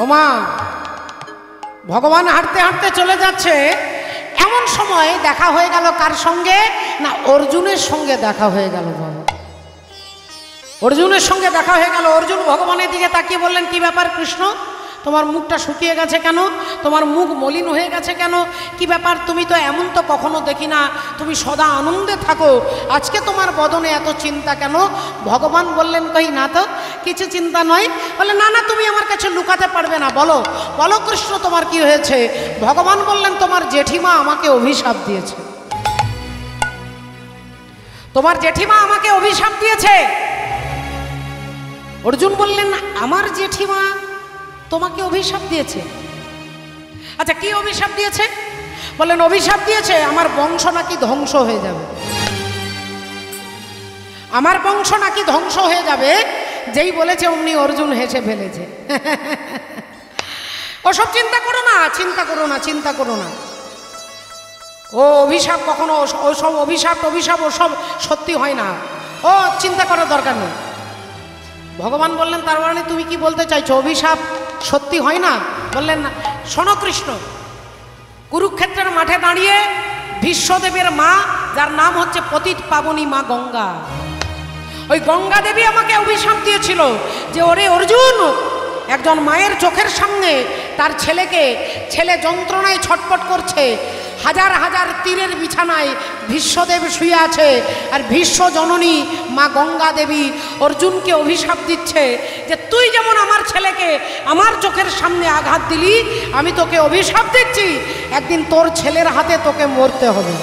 ওমা ভগবান হাঁটতে হাঁটতে চলে যাচ্ছে, এমন সময় দেখা হয়ে গেল কার সঙ্গে? না অর্জুনের সঙ্গে দেখা হয়ে গেল। বাবা অর্জুনের সঙ্গে দেখা হয়ে গেল। অর্জুন ভগবানের দিকে তাকিয়ে বললেন, কি ব্যাপার কৃষ্ণ, তোমার মুখটা শুকিয়ে গেছে কেন? তোমার মুখ মলিন হয়ে গেছে কেন? কি ব্যাপার? তুমি তো এমন তো কখনো দেখি না, তুমি সদা আনন্দে থাকো, আজকে তোমার বদনে এত চিন্তা কেন? ভগবান বললেন, কই না তো, কিছু চিন্তা নয়। বলে না না, তুমি আমার কাছে লুকাতে পারবে না, বলো বলো কৃষ্ণ তোমার কি হয়েছে? ভগবান বললেন, তোমার জেঠিমা আমাকে অভিশাপ দিয়েছে। তোমার জেঠিমা আমাকে অভিশাপ দিয়েছে। অর্জুন বললেন, আমার জেঠিমা তোমাকে অভিশাপ দিয়েছে? আচ্ছা কি অভিশাপ দিয়েছে? বললেন অভিশাপ দিয়েছে আমার বংশ নাকি ধ্বংস হয়ে যাবে। আমার বংশ নাকি ধ্বংস হয়ে যাবে। যেই বলেছে অমনি অর্জুন হেসে ফেলেছে। ওসব চিন্তা করো না, চিন্তা করো না, চিন্তা করো না। ও অভিশাপ কখনো, ওসব অভিশাপ ওসব সত্যি হয় না, ও চিন্তা করার দরকার নেই। ভগবান বললেন, তার মানে তুমি কি বলতে চাইছো অভিশাপ সত্যি হয় না? বললেন না। শোনো কৃষ্ণ, কুরুক্ষেত্রের মাঠে দাঁড়িয়ে ভীষ্মদেবের মা, যার নাম হচ্ছে পতিত পাবনী মা গঙ্গা, ওই গঙ্গা দেবী আমাকে অভিশাপ দিয়েছিল যে ওরে অর্জুন, একজন মায়ের চোখের সামনে তার ছেলে যন্ত্রণায় ছটপট করছে, হাজার হাজার তীরের বিছানায় ভীষ্মদেব শুয়ে আছে, আর ভীষ্ম জননী মা গঙ্গা দেবী অর্জুনকে অভিশাপ দিচ্ছে যে তুই যেমন আমার ছেলেকে আমার চোখের সামনে আঘাত দিলি, আমি তোকে অভিশাপ দিচ্ছি একদিন তোর ছেলের হাতে তোকে মরতে হবে,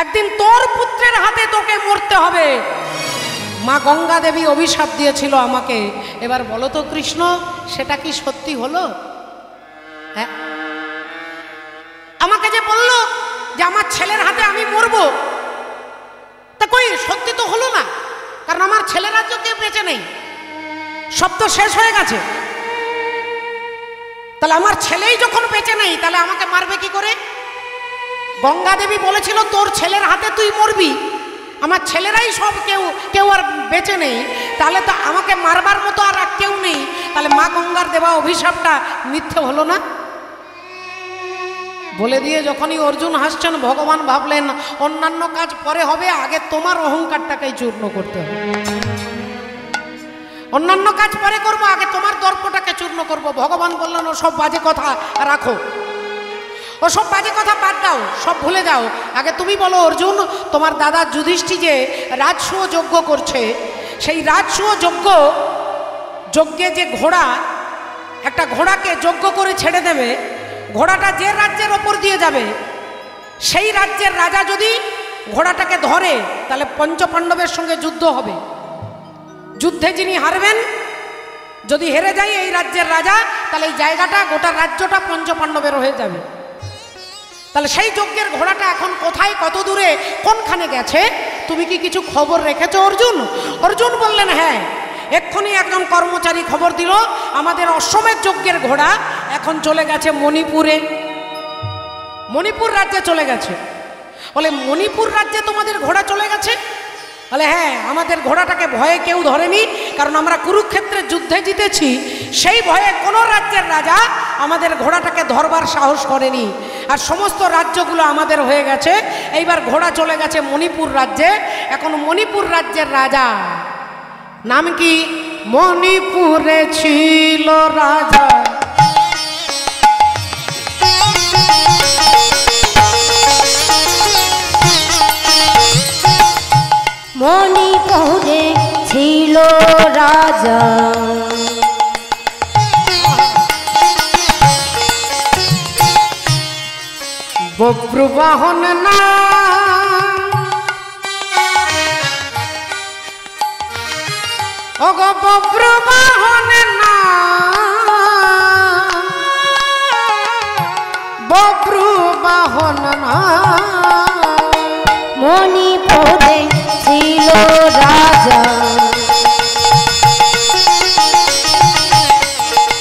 একদিন তোর পুত্রের হাতে তোকে মরতে হবে। মা গঙ্গা দেবী অভিশাপ দিয়েছিল আমাকে। এবার বলো তো কৃষ্ণ, সেটা কি সত্যি হলো? হ্যাঁ, আমাকে যে বললো যে আমার ছেলের হাতে আমি মরবো, তা কই সত্যি তো হলো না, কারণ আমার ছেলেরা তো কেউ বেঁচে নেই, সব তো শেষ হয়ে গেছে। তাহলে আমার ছেলেই যখন বেঁচে নেই, তাহলে আমাকে মারবে কি করে? গঙ্গা দেবী বলেছিল তোর ছেলের হাতে তুই মরবি, আমার ছেলেরাই সব, কেউ আর বেঁচে নেই, তাহলে তো আমাকে মারবার মতো আর কেউ নেই, তাহলে মা গঙ্গার দেওয়া অভিশাপটা মিথ্যে হলো না? বলে দিয়ে যখনই অর্জুন হাসছেন, ভগবান ভাবলেন অন্যান্য কাজ পরে হবে, আগে তোমার অহংকারটাকেই চূর্ণ করতে হবে। অন্যান্য কাজ পরে করবো, আগে তোমার দর্পটাকে চূর্ণ করব। ভগবান বললেন ওসব বাজে কথা রাখো, ওসব বাজে কথা বাদ দাও, সব ভুলে যাও। আগে তুমি বলো অর্জুন, তোমার দাদা যুধিষ্ঠির যে রাজসূয় যজ্ঞ করছে, সেই রাজসূয় যজ্ঞে যে ঘোড়া, একটা ঘোড়াকে যজ্ঞ করে ছেড়ে দেবে, ঘোড়াটা যে রাজ্যের ওপর দিয়ে যাবে, সেই রাজ্যের রাজা যদি ঘোড়াটাকে ধরে, তাহলে পঞ্চপাণ্ডবের সঙ্গে যুদ্ধ হবে। যুদ্ধে যিনি হারবেন, যদি হেরে যায় এই রাজ্যের রাজা, তাহলে এই জায়গাটা, গোটা রাজ্যটা পঞ্চপাণ্ডবের হয়ে যাবে। তাহলে সেই যজ্ঞের ঘোড়াটা এখন কোথায়, কত দূরে, কোনখানে গেছে, তুমি কি কিছু খবর রেখেছো অর্জুন? অর্জুন বললেন হ্যাঁ, এক্ষুনি একজন কর্মচারী খবর দিল আমাদের অশ্বমেধ যজ্ঞের ঘোড়া এখন চলে গেছে মণিপুরে, মণিপুর রাজ্যে চলে গেছে। বলে মণিপুর রাজ্যে তোমাদের ঘোড়া চলে গেছে? বলে হ্যাঁ, আমাদের ঘোড়াটাকে ভয়ে কেউ ধরেনি, কারণ আমরা কুরুক্ষেত্রের যুদ্ধে জিতেছি, সেই ভয়ে কোনো রাজ্যের রাজা আমাদের ঘোড়াটাকে ধরবার সাহস করেনি, আর সমস্ত রাজ্যগুলো আমাদের হয়ে গেছে। এইবার ঘোড়া চলে গেছে মণিপুর রাজ্যে। এখন মণিপুর রাজ্যের রাজা নাম কি? মণিপুরে ছিল রাজা মণিপুরে ছিল রাজা, বব্রুবাহন না, ওগো বব্রুবাহন না, বব্রুবাহন না, মণিপুরে ছিল রাজা,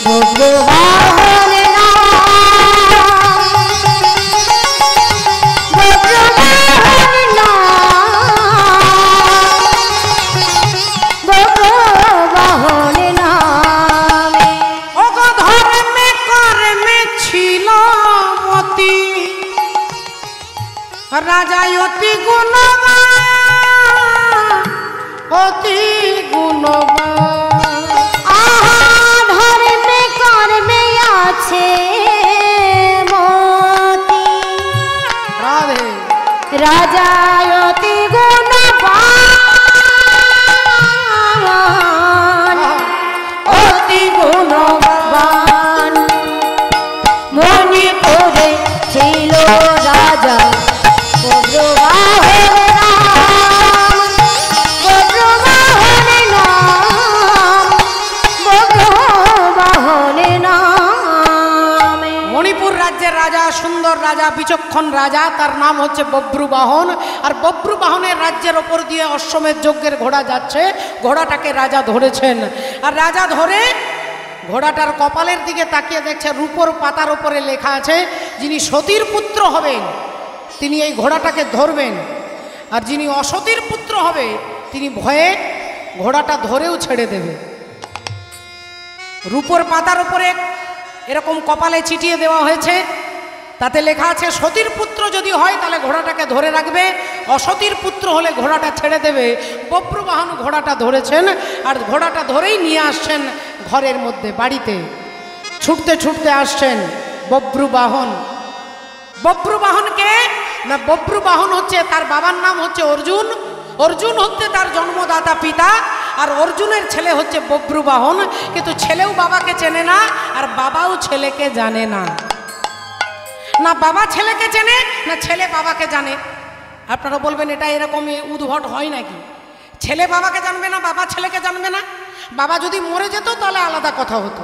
বব্রুবাহন না, বব্রুবাহন না, বব্রুবাহন না। রাজাই অতি গুণবান, অতি গুণবান। আহা ধর্মে কর্মে আছে মতি, রাধে রাজা অতি গুণবান, অতি গুণবান। মণিপুরে ছিল রাজা বজ্রবাহন নাম, বজ্রবাহন নাম, বজ্রবাহন নাম। মণিপুর রাজ্যের রাজা, সুন্দর রাজা, বিচক্ষণ রাজা, তার নাম হচ্ছে বব্রুবাহন। আর বব্রুবাহনের রাজ্যের ওপর দিয়ে অশ্বমেধ যজ্ঞের ঘোড়া যাচ্ছে, ঘোড়াটাকে রাজা ধরেছেন। আর রাজা ধরে ঘোড়াটার কপালের দিকে তাকিয়ে দেখছে রূপোর পাতার ওপরে লেখা আছে যিনি সতীর পুত্র হবেন তিনি এই ঘোড়াটাকে ধরবেন, আর যিনি অসতীর পুত্র হবে তিনি ভয়ে ঘোড়াটা ধরেও ছেড়ে দেবে। রূপোর পাতার উপরে এরকম কপালে চিটিয়ে দেওয়া হয়েছে, তাতে লেখা আছে সতীর পুত্র যদি হয় তাহলে ঘোড়াটাকে ধরে রাখবে, অসতীর পুত্র হলে ঘোড়াটা ছেড়ে দেবে। বব্রুবাহন ঘোড়াটা ধরেছেন আর ঘোড়াটা ধরেই নিয়ে আসছেন ঘরের মধ্যে, বাড়িতে ছুটতে ছুটতে আসছেন বব্রুবাহন। বব্রুবাহনকে না, বব্রুবাহন হচ্ছে তার বাবার নাম হচ্ছে অর্জুন, অর্জুন হচ্ছে তার জন্মদাতা পিতা, আর অর্জুনের ছেলে হচ্ছে বব্রুবাহন। কিন্তু ছেলেও বাবাকে চেনে না আর বাবাও ছেলেকে জানে না, না বাবা ছেলেকে চেনে না ছেলে বাবাকে জানে। আপনারা বলবেন এটা এরকমই উদ্ভট হয় নাকি? ছেলে বাবাকে জানবে না, বাবা ছেলেকে জানবে না? বাবা যদি মরে যেত তাহলে আলাদা কথা হতো,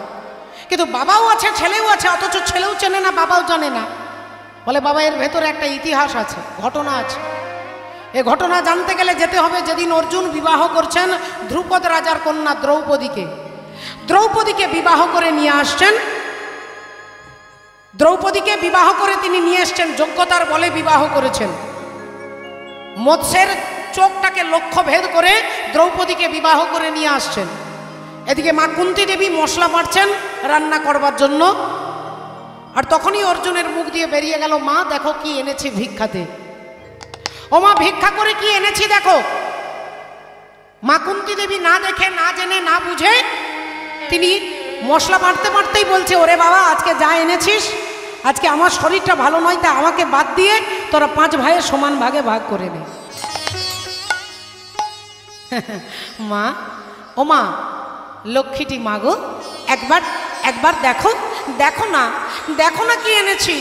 কিন্তু বাবাও আছে ছেলেও আছে, অথচ ছেলেও চেনে না বাবাও জানে না। বলে বাবা এর ভেতরে একটা ইতিহাস আছে, ঘটনা আছে। এ ঘটনা জানতে গেলে যেতে হবে যেদিন অর্জুন বিবাহ করছেন ধ্রুপদ রাজার কন্যা দ্রৌপদীকে। দ্রৌপদীকে বিবাহ করে নিয়ে আসছেন, দ্রৌপদীকে বিবাহ করে তিনি নিয়ে এসছেন, যোগ্যতার বলে বিবাহ করেছেন। মৎস্যের চোখটাকে লক্ষ্য ভেদ করে দ্রৌপদীকে বিবাহ করে নিয়ে আসছেন। এদিকে মা কুন্তী দেবী মশলা বাড়ছেন রান্না করবার জন্য, আর তখনই অর্জুনের মুখ দিয়ে বেরিয়ে গেল, মা দেখো কি এনেছি ভিক্ষাতে। ও মা ভিক্ষা করে কি এনেছি দেখো। মা কুন্তী দেবী না দেখে না জেনে না বুঝে তিনি মশলা বাড়তে বাড়তেই বলছে, ওরে বাবা আজকে যা এনেছিস, আজকে আমার শরীরটা ভালো নয়, তা আমাকে বাদ দিয়ে তোরা 5 ভাইয়ের সমান ভাগে ভাগ করে নে। মা, ও মা লক্ষ্মীটি মা গো, একবার একবার দেখো, দেখো না, দেখো না কি এনেছি,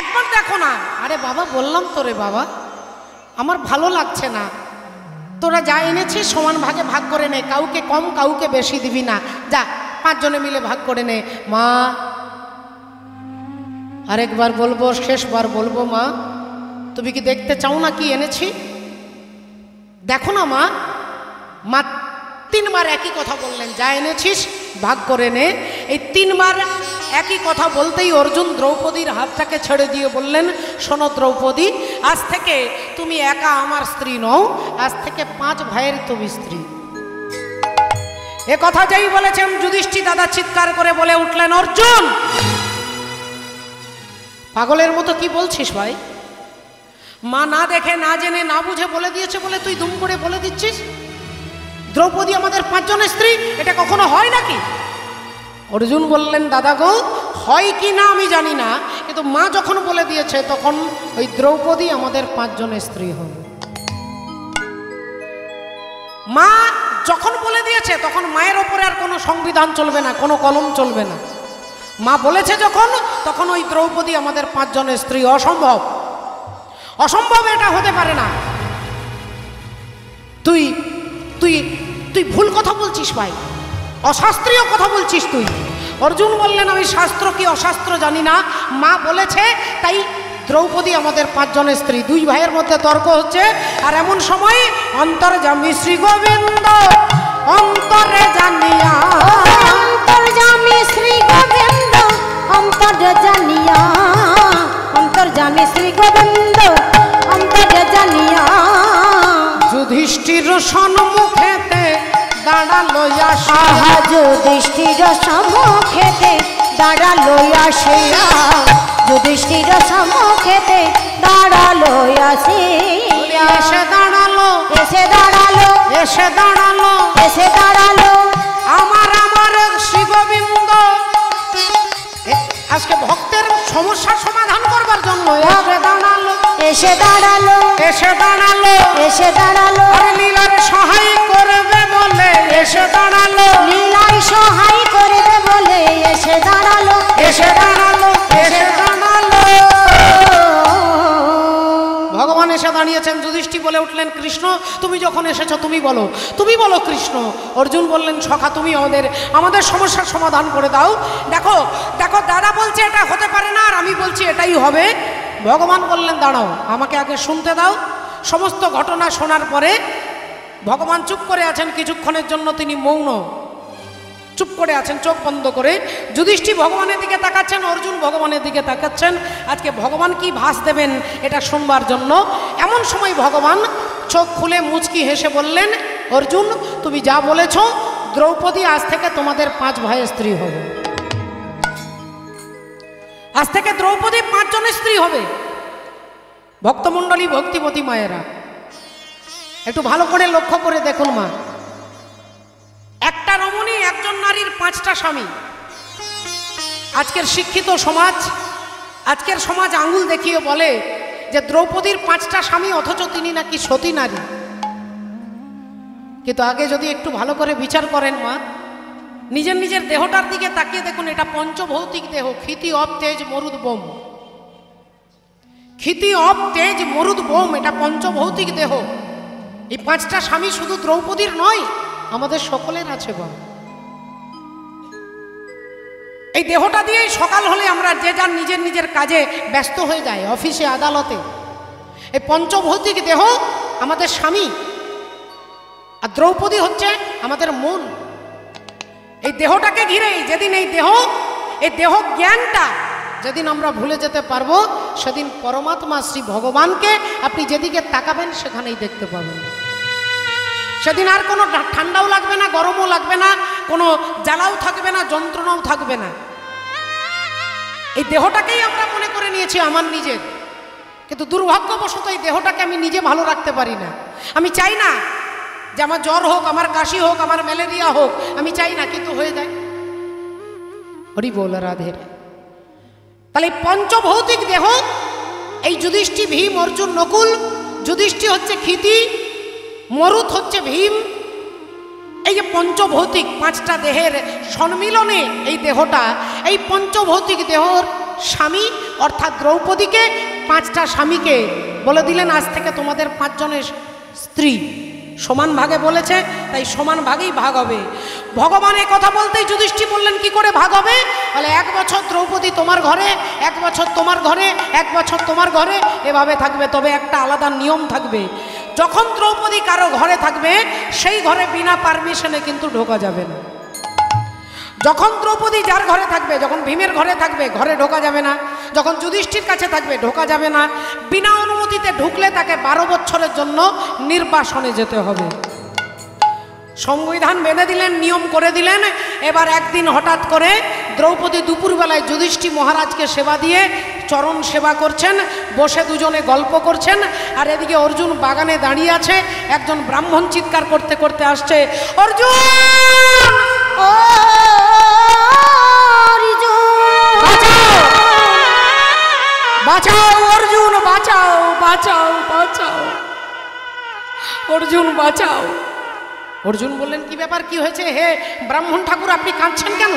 একবার দেখো না। আরে বাবা বললাম তো রে বাবা, আমার ভালো লাগছে না, তোরা যা এনেছিস সমান ভাগে ভাগ করে নে, কাউকে কম কাউকে বেশি দিবি না, যা 5 জনে মিলে ভাগ করে নে। মা আরেকবার বলবো, শেষবার বলবো, মা তুমি কি দেখতে চাও না কি এনেছি, দেখো না মা। মা 3 বার একই কথা বললেন, যা এনেছিস ভাগ করে নে। এই 3 বার একই কথা বলতেই অর্জুন দ্রৌপদীর হাতটাকে ছেড়ে দিয়ে বললেন, শোনো দ্রৌপদী, আজ থেকে তুমি একা আমার স্ত্রী নও, আজ থেকে 5 ভাইয়ের তুমি স্ত্রী। এ কথা যেই বলেছেন যুধিষ্ঠির দাদা চিৎকার করে বলে উঠলেন, অর্জুন পাগলের মতো কি বলছিস ভাই? মা না দেখে না জেনে না বুঝে বলে দিয়েছে বলে তুই দুম করে বলে দিচ্ছিস দ্রৌপদী আমাদের 5 জনের স্ত্রী? এটা কখনো হয় নাকি? অর্জুন বললেন, দাদা গো হয় কি না আমি জানি না, কিন্তু মা যখন বলে দিয়েছে তখন ওই দ্রৌপদী আমাদের 5 জনের স্ত্রী হবে। মা যখন বলে দিয়েছে তখন মায়ের ওপরে আর কোনো সংবিধান চলবে না, কোনো কলম চলবে না। মা বলেছে যখন, তখন ওই দ্রৌপদী আমাদের 5 জনের স্ত্রী। অসম্ভব, অসম্ভব, এটা হতে পারে না। তুই তুই তুই ভুল কথা বলছিস ভাই, অশাস্ত্রীয় কথা বলছিস তুই। অর্জুন বললেন, আমি শাস্ত্র কি অশাস্ত্র জানি না, মা বলেছে তাই দ্রৌপদী আমাদের 5 জনের স্ত্রী। 2 ভাইয়ের মধ্যে তর্ক হচ্ছে, আর এমন সময় অন্তর্যামী শ্রী গোবিন্দ অন্তরে জানিয়া, অন্তর্যামী শ্রী গোবিন্দ অন্তরে জানিয়া, অন্তর্যামী শ্রী গোবিন্দ অন্তরে জানিয়া, যুধিষ্ঠির সম্মুখেতে দাঁড়ালো আসিয়া, যুধিষ্ঠির সম্মুখেতে দাঁড়ালো আসিয়া, যুধিষ্ঠির সম্মুখেতে দাঁড়ালো আসিয়া। এসে দাঁড়ালো এসে দাঁড়ালো আমার আমার শ্রী গোবিন্দ। আজকে ভক্তের সমস্যার সমাধান করবার জন্য এসে দাঁড়ালো এসে দাঁড়ালো এসে দাঁড়ালো এসে দাঁড়ালো আরে লীলার সহায় করবে বলে এসে দাঁড়ালো লীলায় সহায় করবে বলে এসে দাঁড়ালো এসে দাঁড়ালো এসে দাঁড়ালো। ভগবান এসে দাঁড়িয়েছেন। যুধিষ্ঠির বলে উঠলেন কৃষ্ণ তুমি যখন এসেছো তুমি বলো কৃষ্ণ। অর্জুন বললেন সখা তুমি আমাদের সমস্যার সমাধান করে দাও। দেখো দেখো দাদা বলছে এটা হতে পারে না আর আমি বলছি এটাই হবে। ভগবান বললেন দাঁড়াও আমাকে আগে শুনতে দাও। সমস্ত ঘটনা শোনার পরে ভগবান চুপ করে আছেন কিছুক্ষণের জন্য, তিনি মৌন চুপ করে আছেন চোখ বন্ধ করে। যুধিষ্ঠির ভগবানের দিকে তাকাচ্ছেন, অর্জুন ভগবানের দিকে তাকাচ্ছেন। আজকে ভগবান কি ভাস দেবেন এটা শুনবার জন্য। এমন সময় ভগবান চোখ খুলে মুচকি হেসে বললেন অর্জুন তুমি যা বলেছ দ্রৌপদী আজ থেকে তোমাদের 5 ভাইয়ের স্ত্রী হবে। আজ থেকে দ্রৌপদী 5 জনের স্ত্রী হবে। ভক্তমণ্ডলী ভক্তিমতী মায়েরা একটু ভালো করে লক্ষ্য করে দেখুন মা, একটা রমণী একজন নারীর 5টা স্বামী। আজকের শিক্ষিত সমাজ, আজকের সমাজ আঙুল দেখিয়ে বলে যে দ্রৌপদীর 5টা স্বামী অথচ তিনি নাকি সতী নারী। কিন্তু আগে যদি একটু ভালো করে বিচার করেন মা, নিজের নিজের দেহটার দিকে তাকিয়ে দেখুন, এটা পঞ্চভৌতিক দেহ, ক্ষিতি অব তেজ মরুদ বোম। ক্ষিতি অব তেজ মরুদ বোম, এটা পঞ্চভৌতিক দেহ। এই 5টা স্বামী শুধু দ্রৌপদীর নয়, আমাদের সকলের আছে বাবা। এই দেহটা দিয়েই সকাল হলে আমরা যে যার নিজের নিজের কাজে ব্যস্ত হয়ে যায়, অফিসে আদালতে। এই পঞ্চভৌতিক দেহ আমাদের স্বামী, আর দ্রৌপদী হচ্ছে আমাদের মন। এই দেহটাকে ঘিরেই যেদিন এই দেহ জ্ঞানটা যেদিন আমরা ভুলে যেতে পারবো, সেদিন পরমাত্মা শ্রী ভগবানকে আপনি যেদিকে তাকাবেন সেখানেই দেখতে পাবেন। সেদিন আর কোনো ঠান্ডাও লাগবে না, গরমও লাগবে না, কোনো জ্বালাও থাকবে না, যন্ত্রণাও থাকবে না। এই দেহটাকেই আমরা মনে করে নিয়েছি আমার নিজের, কিন্তু দুর্ভাগ্যবশত এই দেহটাকে আমি নিজে ভালো রাখতে পারি না। আমি চাই না যে আমার জ্বর হোক, আমার কাশি হোক, আমার ম্যালেরিয়া হোক, আমি চাই না, কিন্তু হয়ে যায়। হরি বল রাধে। তাহলে পঞ্চভৌতিক দেহ, এই যুধিষ্ঠির ভীম অর্জুন নকুল, যুধিষ্ঠির হচ্ছে ক্ষিতি, মরুত হচ্ছে ভীম। এই যে পঞ্চভৌতিক 5টা দেহের সম্মিলনে এই দেহটা, এই পঞ্চভৌতিক দেহর স্বামী অর্থাৎ দ্রৌপদীকে 5টা স্বামীকে বলে দিলেন আজ থেকে তোমাদের 5 জনের স্ত্রী। সমান ভাগে বলেছে, তাই সমান ভাগেই ভাগ হবে। ভগবান এই কথা বলতেই যুধিষ্ঠির বললেন কি করে ভাগ হবে? বলে 1 বছর দ্রৌপদী তোমার ঘরে, 1 বছর তোমার ঘরে, 1 বছর তোমার ঘরে, এভাবে থাকবে। তবে একটা আলাদা নিয়ম থাকবে, যখন দ্রৌপদী কারো ঘরে থাকবে সেই ঘরে বিনা পারমিশনে কিন্তু ঢোকা যাবে না। যখন দ্রৌপদী যার ঘরে থাকবে, যখন ভীমের ঘরে থাকবে, ঘরে ঢোকা যাবে না। যখন যুধিষ্ঠির কাছে থাকবে ঢোকা যাবে না। বিনা অনুমতিতে ঢুকলে তাকে 12 বছরের জন্য নির্বাসনে যেতে হবে। সংবিধান বেঁধে দিলেন, নিয়ম করে দিলেন। এবার একদিন হঠাৎ করে দ্রৌপদী দুপুরবেলায় যুধিষ্ঠির মহারাজকে সেবা দিয়ে চরণ সেবা করছেন, বসে দুজনে গল্প করছেন। আর এদিকে অর্জুন বাগানে দাঁড়িয়ে আছে। একজন ব্রাহ্মণ চিৎকার করতে করতে আসছে, অর্জুন ও বাঁচাও, অর্জুন বাঁচাও, বাঁচাও, বাঁচাও, অর্জুন বাঁচাও। অর্জুন বললেন কি ব্যাপার, কি হয়েছে? হে ব্রাহ্মণ ঠাকুর আপনি কাঁদছেন কেন?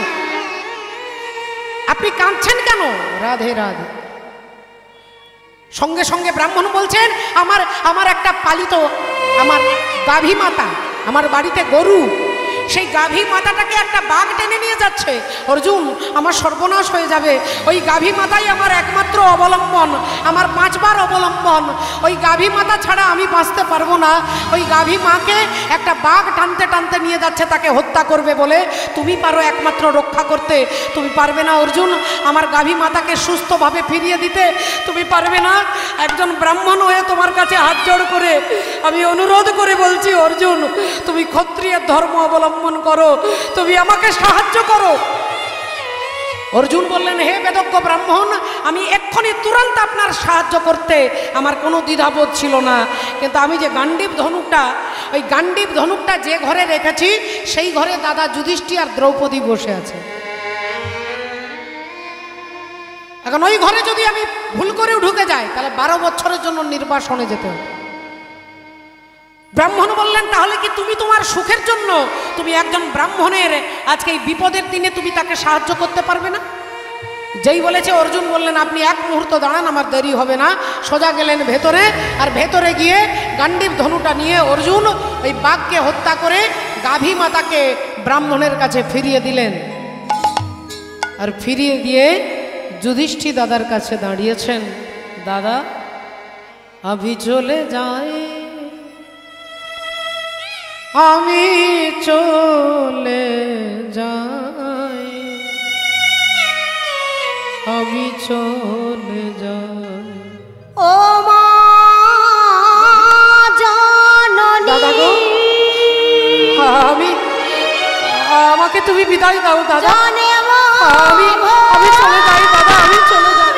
আপনি কাঁদছেন কেন? রাধে রাধে। সঙ্গে সঙ্গে ব্রাহ্মণ বলছেন আমার একটা পালিত আমার গাভী মাতা, আমার বাড়িতে গরু, সেই গাভী মাতাটাকে একটা বাঘ টেনে নিয়ে যাচ্ছে। অর্জুন আমার সর্বনাশ হয়ে যাবে। ওই গাভী মাতাই আমার একমাত্র অবলম্বন, আমার 5 বার অবলম্বন। ওই গাভী মাতা ছাড়া আমি বাঁচতে পারবো না। ওই গাভী মাকে একটা বাঘ টানতে টানতে নিয়ে যাচ্ছে তাকে হত্যা করবে বলে। তুমি পারো একমাত্র রক্ষা করতে, তুমি পারবে না অর্জুন আমার গাভী মাতাকে সুস্থভাবে ফিরিয়ে দিতে? তুমি পারবে না? একজন ব্রাহ্মণ হয়ে তোমার কাছে হাত জোড় করে আমি অনুরোধ করে বলছি অর্জুন, তুমি ক্ষত্রিয়ের ধর্ম অবলম্বন করো, তুমি আমাকে সাহায্য করো। অর্জুন বললেন, হে বেদজ্ঞ ব্রাহ্মণ, আমি এক্ষুনি তুরন্ত আপনার সাহায্য করতে আমার কোনো দ্বিধাবোধ ছিল না, কিন্তু আমি যে গান্ডীব ধনুকটা, ওই গান্ডীব ধনুকটা যে ঘরে রেখেছি সেই ঘরে দাদা যুধিষ্ঠির আর দ্রৌপদী বসে আছে। এখন ওই ঘরে যদি আমি ভুল করেও ঢুকে যাই তাহলে 12 বছরের জন্য নির্বাসনে যেতে হবে। ব্রাহ্মণ বললেন, তাহলে কি তুমি তোমার সুখের জন্য তুমি একজন ব্রাহ্মণের আজকে এই বিপদের দিনে তুমি তাকে সাহায্য করতে পারবে না? যেই বলেছে অর্জুন বললেন, আপনি এক মুহূর্ত দাঁড়ান, আমার দেরি হবে না। সোজা গেলেন ভেতরে, আর ভেতরে গিয়ে গান্ডীব ধনুটা নিয়ে অর্জুন ওই বাঘকে হত্যা করে গাভী মাতাকে ব্রাহ্মণের কাছে ফিরিয়ে দিলেন। আর ফিরিয়ে দিয়ে যুধিষ্ঠির দাদার কাছে দাঁড়িয়েছেন, দাদা আমি চলে যাই, আমি চলে যাই, আমি চলে যাই। ও মা জননী, দাদা গো, আমাকে তুমি বিদায় দাও দাদা, আমি চলে যাই দাদা, আমি চলে যাই,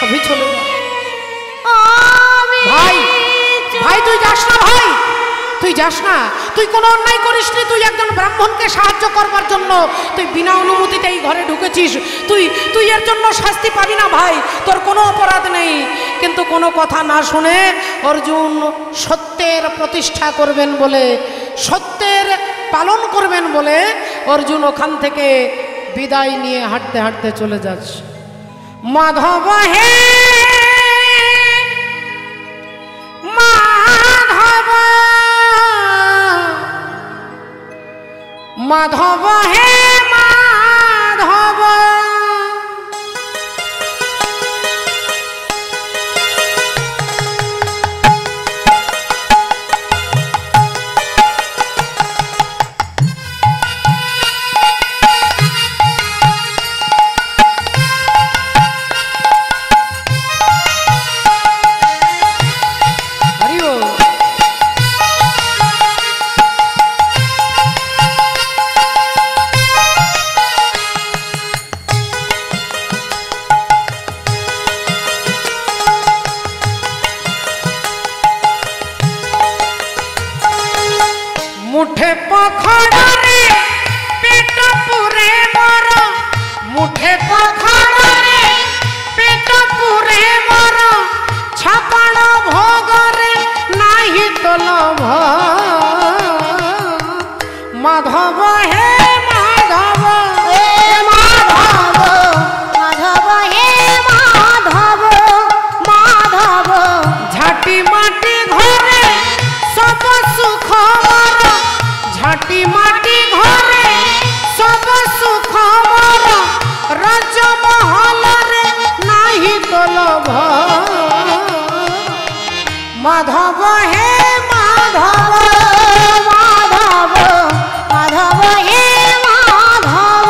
আমি চলে যাই। ভাই ভাই তুই যাস না, ভাই তুই যাস না, তুই কোনো অন্যায় করিসনি, তুই একজন ব্রাহ্মণকে সাহায্য করবার জন্য তুই বিনা অনুমতিতে এই ঘরে ঢুকেছিস, তুই এর জন্য শাস্তি পাবি না ভাই, তোর কোনো অপরাধ নেই। কিন্তু কোনো কথা না শুনে অর্জুন সত্যের প্রতিষ্ঠা করবেন বলে, সত্যের পালন করবেন বলে অর্জুন ওখান থেকে বিদায় নিয়ে হাঁটতে হাঁটতে চলে যাচ্ছে। মাধব হে মাধব, মাধব হে মাধব, মুঠে পখড়রে পেট পুরে মর, মুঠে পখড়রে পেট পুরে মর, ছাপাণ ভোগরে নাহি তোলভ। মাধব হে মাধব, হে মাধব, মাধব হে মাধব, মাধব ঝাঁটি মাটি ঘরে সব সুখ মর, ঝাঁটি মাটি ঘরে সব সুখ মর, রাজমহলরে নাহি তোলভ। মাধব হে মাধব, মাধব, মাধব হে মাধব।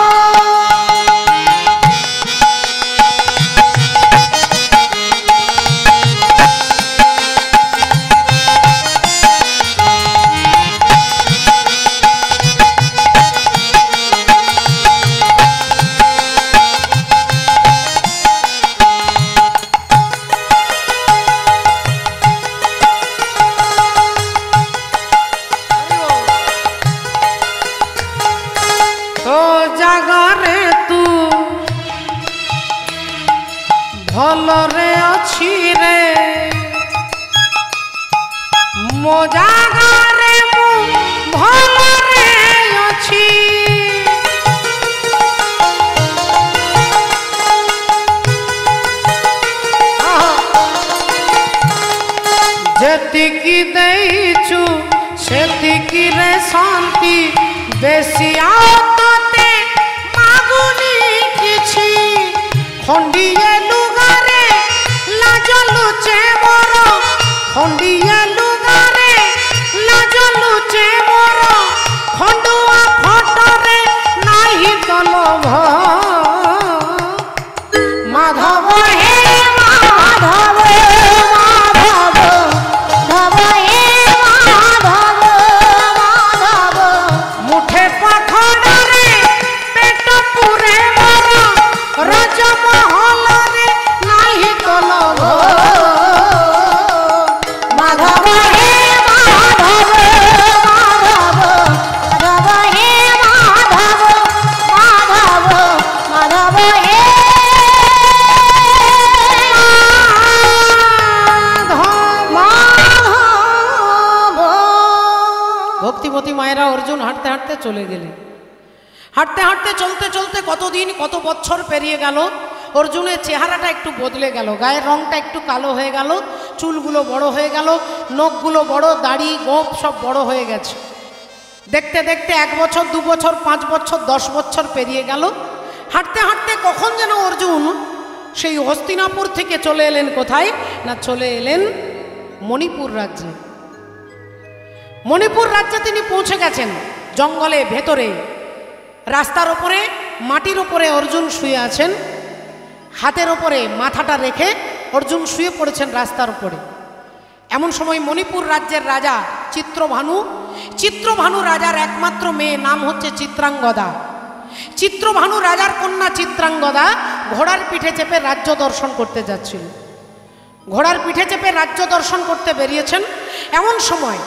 তো জাগারে তু ভলরে অছি রে, মো জাগারে মু ভলরে অছি। যেতিকি দেইছু সেতিকি রে শান্তি, বেশি আও তোতে মাগুনি কিছু। খন্ডিয়ে লুগারে লাজ লুচে মোর, খন্ডিয়ে লুগারে লাজ লুচে মোর, খন্ডুয়া ফটরে নাহি তোলভ। মাধব হে মাধব, মাধব, মাধব হে মাধব, মাধব মুঠে পাখড়রে অর্জুন হাঁটতে হাঁটতে চলে গেলেন। হাঁটতে হাঁটতে চলতে চলতে কতদিন কত বছর পেরিয়ে গেল, অর্জুনের চেহারাটা একটু বদলে গেল, গায়ের রংটা একটু কালো হয়ে গেল, চুলগুলো বড় হয়ে গেল, নখগুলো বড়, দাড়ি গোঁফ সব বড় হয়ে গেছে। দেখতে দেখতে 1 বছর 2 বছর 5 বছর 10 বছর পেরিয়ে গেল। হাঁটতে হাঁটতে কখন যেন অর্জুন সেই হস্তিনাপুর থেকে চলে এলেন কোথায় না, চলে এলেন মণিপুর রাজ্যে। মণিপুর রাজ্যে তিনি পৌঁছে গেছেন। জঙ্গলে ভেতরে রাস্তার ওপরে মাটির ওপরে অর্জুন শুয়ে আছেন, হাতের ওপরে মাথাটা রেখে অর্জুন শুয়ে পড়েছেন রাস্তার উপরে। এমন সময় মণিপুর রাজ্যের রাজা চিত্রভানু রাজার একমাত্র মেয়ে, নাম হচ্ছে চিত্রাঙ্গদা। চিত্রভানু রাজার কন্যা চিত্রাঙ্গদা ঘোড়ার পিঠে চেপে রাজ্য দর্শন করতে যাচ্ছিল। ঘোড়ার পিঠে চেপে রাজ্য দর্শন করতে বেরিয়েছেন। এমন সময়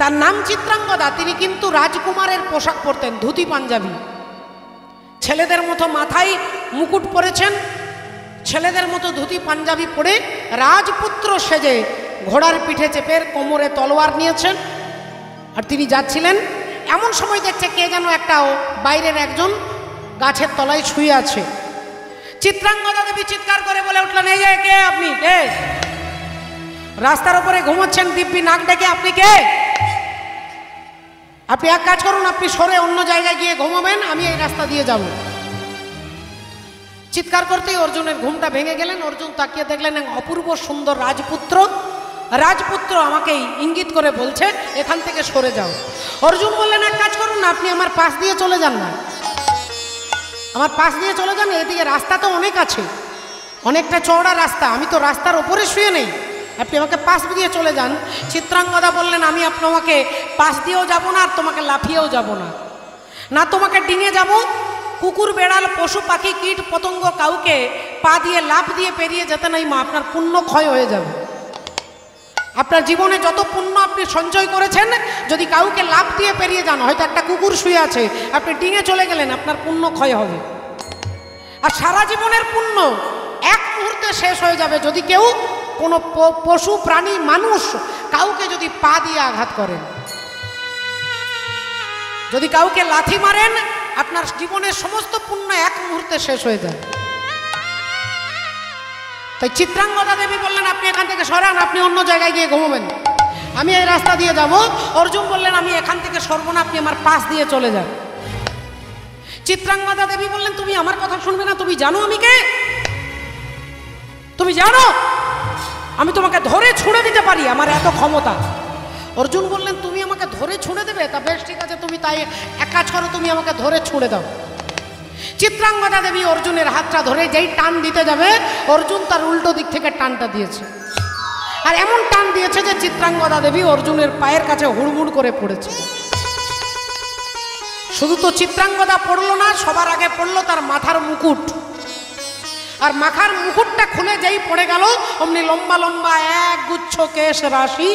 তার নাম চিত্রাঙ্গদা, তিনি কিন্তু রাজকুমারের পোশাক পরতেন, ধুতি পাঞ্জাবি। ছেলেদের মতো মাথায় মুকুট পরেছেন, ছেলেদের মতো ধুতি পাঞ্জাবি পরে রাজপুত্র সেজে ঘোড়ার পিঠে চেপে কোমরে তলোয়ার নিয়েছেন আর তিনি যাচ্ছিলেন। এমন সময় দেখছে কে যেন একটা বাইরের একজন গাছের তলায় শুয়ে আছে। চিত্রাঙ্গদা দেবী চিৎকার করে বলে উঠলেন, এই যে কে আপনি? কে? রাস্তার উপরে ঘুমোচ্ছেন দিব্যি নাক ডেকে, আপনি কে? আপনি এক কাজ করুন, আপনি সরে অন্য জায়গায় গিয়ে ঘুমাবেন, আমি এই রাস্তা দিয়ে যাব। চিৎকার করতেই অর্জুনের ঘুমটা ভেঙে গেলেন। অর্জুন তাকিয়ে দেখলেন এক অপূর্ব সুন্দর রাজপুত্র আমাকেই ইঙ্গিত করে বলছে এখান থেকে সরে যাও। অর্জুন বললেন, এক কাজ করুন না, আপনি আমার পাশ দিয়ে চলে যান না, আমার পাশ দিয়ে চলে যান, এদিকে রাস্তা তো অনেক আছে, অনেকটা চওড়া রাস্তা, আমি তো রাস্তার ওপরে শুয়ে নেই, আপনি আমাকে পাশ দিয়ে চলে যান। চিত্রাঙ্গদা বললেন, আমি আপনাকে পাশ দিয়েও যাব না আর তোমাকে লাফিয়েও যাব না, না তোমাকে ডিঙে যাব। কুকুর বেড়াল পশু পাখি কীট পতঙ্গ কাউকে পা দিয়ে লাফ দিয়ে পেরিয়ে যেতে নাই মা, আপনার পুণ্য ক্ষয় হয়ে যাবে। আপনার জীবনে যত পুণ্য আপনি সঞ্চয় করেছেন, যদি কাউকে লাফ দিয়ে পেরিয়ে যান, হয়তো একটা কুকুর শুয়ে আছে, আপনি ডিঙে চলে গেলেন, আপনার পুণ্য ক্ষয় হবে। আর সারা জীবনের পুণ্য এক মুহূর্তে শেষ হয়ে যাবে যদি কেউ কোনো পশু প্রাণী মানুষ কাউকে যদি পা দিয়ে আঘাত করেন, যদি কাউকে লাথি মারেন, আপনার জীবনের সমস্ত পুণ্য এক মুহূর্তে শেষ হয়ে যায়। তাই চিত্রাঙ্গদা দেবী বললেন, আপনি এখান থেকে সরান, আপনি অন্য জায়গায় গিয়ে ঘুমাবেন, আমি এই রাস্তা দিয়ে যাব। অর্জুন বললেন, আমি এখান থেকে সরব না, আপনি আমার পাশ দিয়ে চলে যান। চিত্রাঙ্গদা দেবী বললেন, তুমি আমার কথা শুনবে না? তুমি জানো আমি কে? তুমি জানো আমি তোমাকে ধরে ছুঁড়ে দিতে পারি, আমার এত ক্ষমতা। অর্জুন বললেন, তুমি আমাকে ধরে ছুঁড়ে দেবে? তা বেশ ঠিক আছে, তুমি তাই এক কাজ করো, তুমি আমাকে ধরে ছুঁড়ে দাও। চিত্রাঙ্গদা দেবী অর্জুনের হাতটা ধরে যেই টান দিতে যাবে, অর্জুন তার উল্টো দিক থেকে টানটা দিয়েছে, আর এমন টান দিয়েছে যে চিত্রাঙ্গদা দেবী অর্জুনের পায়ের কাছে হুড়মুড় করে পড়েছে। শুধু তো চিত্রাঙ্গদা পড়লো না, সবার আগে পড়লো তার মাথার মুকুট। আর মাথার মুকুটটা খুলে যেই পড়ে গেল, অমনি লম্বা লম্বা এক গুচ্ছ কেশ রাশি,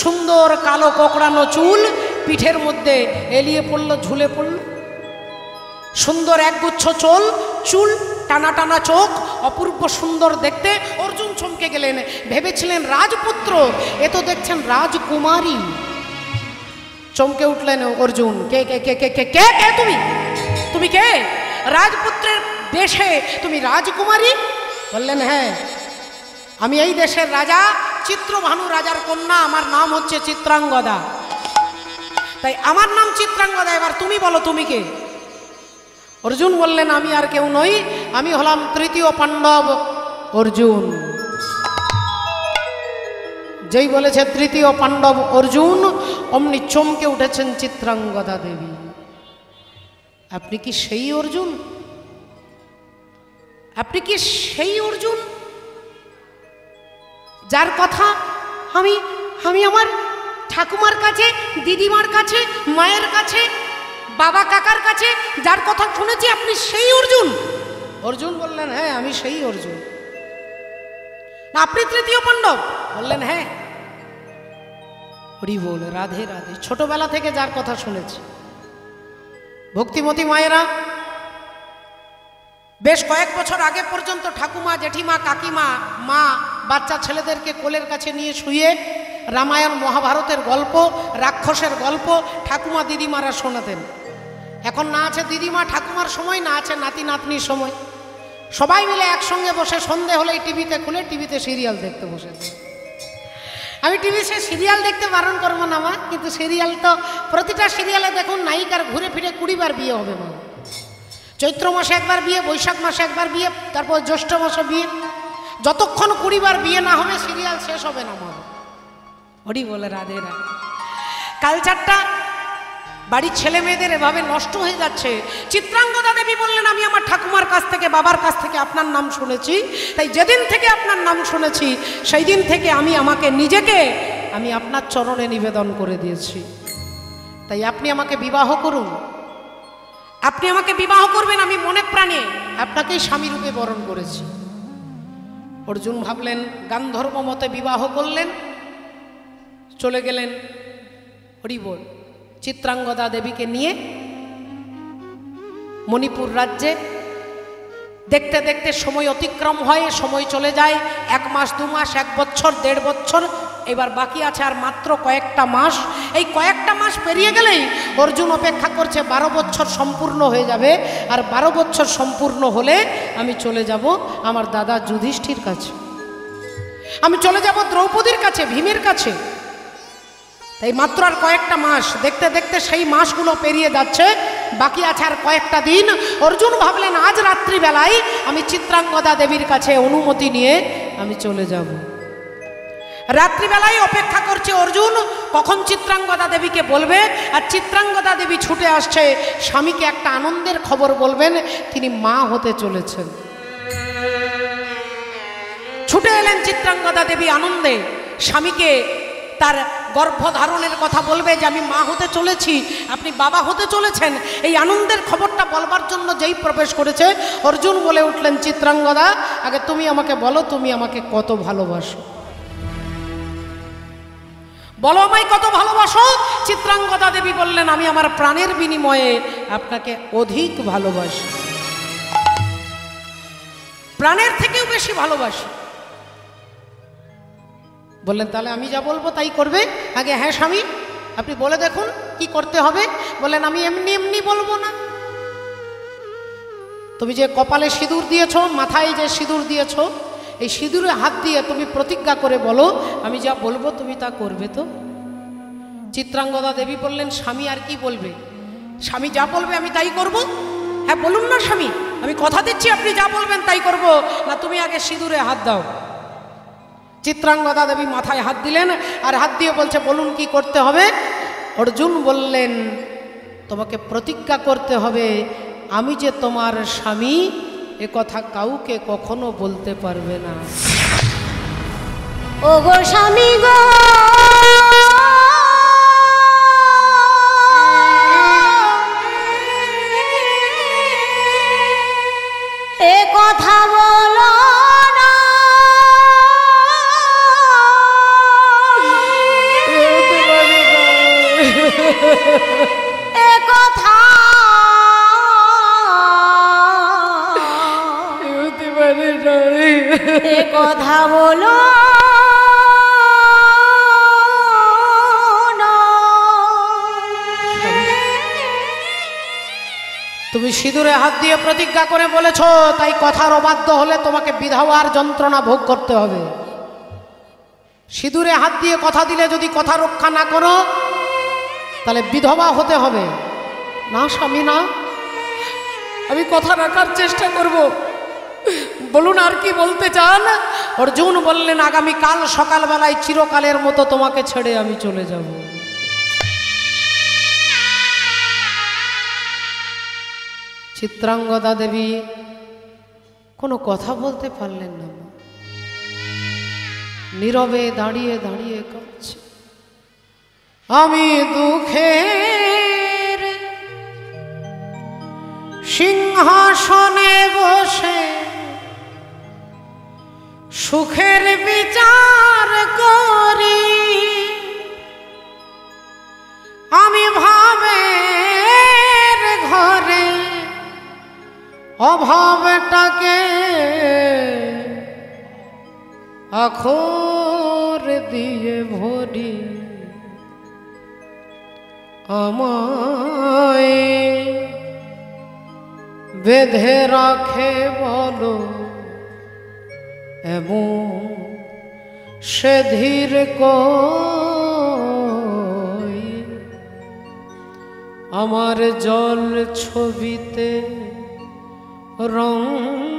সুন্দর কালো কোকড়ানো চুল পিঠের মধ্যে এলিয়ে পড়লো, ঝুলে পড়লো। সুন্দর একগুচ্ছ চুল, টানা টানা চোখ, অপূর্ব সুন্দর দেখতে। অর্জুন চমকে গেলেন, ভেবেছিলেন রাজপুত্র, এ তো দেখছেন রাজকুমারী। চমকে উঠলেন অর্জুন, কে কে কে কে কে কে কে তুমি? তুমি কে? রাজপুত্রের দেশে তুমি রাজকুমারী? বললেন, হ্যাঁ, আমি এই দেশের রাজা, চিত্রভানু রাজার কন্যা, আমার নাম হচ্ছে চিত্রাঙ্গদা। তাই আমার নাম চিত্রাঙ্গদা, এবার তুমি বলো তুমি কে? অর্জুন বললেন, আমি আর কেউ নই, আমি হলাম তৃতীয় পাণ্ডব অর্জুন। যেই বলেছে তৃতীয় পাণ্ডব অর্জুন, অমনি চমকে উঠেছেন চিত্রাঙ্গদা দেবী। আপনি কি সেই অর্জুন? আপনি কি সেই অর্জুন যার কথা আমি আমার ঠাকুমার কাছে, দিদিমার কাছে, মায়ের কাছে, বাবা কাকার কাছে যার কথা শুনেছি, আপনি সেই অর্জুন? অর্জুন বললেন, হ্যাঁ, আমি সেই অর্জুন। না আপনি তৃতীয় পাণ্ডব? বললেন, হ্যাঁ। হরি বল, রাধে রাধে। ছোটবেলা থেকে যার কথা শুনেছি। ভক্তিমতী মায়েরা বেশ কয়েক বছর আগে পর্যন্ত ঠাকুমা, জেঠিমা, কাকিমা, মা বাচ্চা ছেলেদেরকে কোলের কাছে নিয়ে শুয়ে রামায়ণ মহাভারতের গল্প, রাক্ষসের গল্প ঠাকুমা দিদিমারা শোনাতেন। এখন না আছে দিদিমা ঠাকুমার সময়, না আছে নাতি নাতনির সময়। সবাই মিলে একসঙ্গে বসে সন্ধে হলেই টিভিতে খুলে টিভিতে সিরিয়াল দেখতে বসেছে। আমি টিভিতে সিরিয়াল দেখতে বারণ করবো না মা, কিন্তু সিরিয়াল তো প্রতিটা সিরিয়ালে দেখুন নায়িকার ঘুরে ফিরে 20 বার বিয়ে হবে মা। চৈত্র মাসে একবার বিয়ে, বৈশাখ মাসে একবার বিয়ে, তারপর জ্যৈষ্ঠ মাসে বিয়ে। যতক্ষণ 20 বার বিয়ে না হবে সিরিয়াল শেষ হবে না মা। হরি বলে রাধে রাধে। কালচারটা বাড়ির ছেলে মেয়েদের এভাবে নষ্ট হয়ে যাচ্ছে। চিত্রাঙ্গদা দেবী বললেন, আমি আমার ঠাকুমার কাছ থেকে, বাবার কাছ থেকে আপনার নাম শুনেছি, তাই যেদিন থেকে আপনার নাম শুনেছি সেই দিন থেকে আমাকে নিজেকে আপনার চরণে নিবেদন করে দিয়েছি। তাই আপনি আমাকে বিবাহ করুন। আপনি আমাকে বিবাহ করবেন, আমি মনে প্রাণে আপনাকেই স্বামী রূপে বরণ করেছি। অর্জুন ভাবলেন, গান্ধর্ব মতে বিবাহ করলেন, চলে গেলেন হরিবোল চিত্রাঙ্গদা দেবীকে নিয়ে মণিপুর রাজ্যে। দেখতে দেখতে সময় অতিক্রম হয়, সময় চলে যায় 1 মাস 2 মাস 1 বছর 1.5 বছর। এবার বাকি আছে আর মাত্র কয়েকটা মাস। এই কয়েকটা মাস পেরিয়ে গেলেই অর্জুন অপেক্ষা করছে 12 বছর সম্পূর্ণ হয়ে যাবে। আর 12 বছর সম্পূর্ণ হলে আমি চলে যাব আমার দাদা যুধিষ্ঠির কাছে, আমি চলে যাব দ্রৌপদীর কাছে, ভীমের কাছে। তাই মাত্র আর কয়েকটা মাস। দেখতে দেখতে সেই মাসগুলো পেরিয়ে যাচ্ছে, বাকি আছে আর কয়েকটা দিন। অর্জুন ভাবলেন, আজ রাত্রিবেলায় আমি চিত্রাঙ্গদা দেবীর কাছে অনুমতি নিয়ে আমি চলে যাব। রাত্রিবেলায় অপেক্ষা করছে অর্জুন, কখন চিত্রাঙ্গদা দেবীকে বলবে। আর চিত্রাঙ্গদা দেবী ছুটে আসছে স্বামীকে একটা আনন্দের খবর বলবেন, তিনি মা হতে চলেছেন। ছুটে এলেন চিত্রাঙ্গদা দেবী আনন্দে, স্বামীকে তার গর্ভধারণের কথা বলবে যে আমি মা হতে চলেছি, আপনি বাবা হতে চলেছেন। এই আনন্দের খবরটা বলবার জন্য যেই প্রবেশ করেছে, অর্জুন বলে উঠলেন, চিত্রাঙ্গদা আগে তুমি আমাকে বলো, তুমি আমাকে কত ভালোবাসো, বলো আমায় কত ভালোবাসো। চিত্রাঙ্গদা দেবী বললেন, আমি আমার প্রাণের বিনিময়ে আপনাকে অধিক ভালোবাসি, প্রাণের থেকেও বেশি ভালোবাসি। বললেন, তাহলে আমি যা বলবো তাই করবে। আগে হ্যাঁ স্বামী আপনি বলে দেখুন কি করতে হবে। বললেন, আমি এমনি এমনি বলবো না, তুমি যে কপালে সিঁদুর দিয়েছো, মাথায় যে সিঁদুর দিয়েছো, এই সিঁদুরে হাত দিয়ে তুমি প্রতিজ্ঞা করে বলো, আমি যা বলবো তুমি তা করবে তো। চিত্রাঙ্গদা দেবী বললেন, স্বামী আর কি বলবে, স্বামী যা বলবে আমি তাই করব। হ্যাঁ বলুন না স্বামী, আমি কথা দিচ্ছি আপনি যা বলবেন তাই করব। না তুমি আগে সিঁদুরে হাত দাও। চিত্রাঙ্গদা দেবী মাথায় হাত দিলেন, আর হাত দিয়ে বলছে, বলুন কি করতে হবে। অর্জুন বললেন, তোমাকে প্রতিজ্ঞা করতে হবে আমি যে তোমার স্বামী এ কথা কাউকে কখনো বলতে পারবে না। ও গো স্বামী গো, এ কথা বলো না, এ কথা এ কথা বলো না। তুমি সিঁদুরে হাত দিয়ে প্রতিজ্ঞা করে বলেছ, তাই কথার অবাধ্য হলে তোমাকে বিধবার যন্ত্রণা ভোগ করতে হবে। সিঁদুরে হাত দিয়ে কথা দিলে যদি কথা রক্ষা না করো তাহলে বিধবা হতে হবে। না স্বামী না, আমি কথা রাখার চেষ্টা করব। বলুন আর কি বলতে চান। অর্জুন বললেন, আগামীকাল সকালবেলায় চিরকালের মতো তোমাকে ছেড়ে আমি চলে যাব। চিত্রাঙ্গদা দেবী কোনো কথা বলতে পারলেন না, নীরবে দাঁড়িয়ে দাঁড়িয়ে কাঁদছে। আমি দুঃখের সিংহাসনে বসে সুখের বিচার করি, আমি ভাবের ঘরে অভাবটাকে আখরে দিয়ে ভরি আমায় বেঁধে রাখে বলো এমন সে ধীর কই আমার জল ছবিতে রং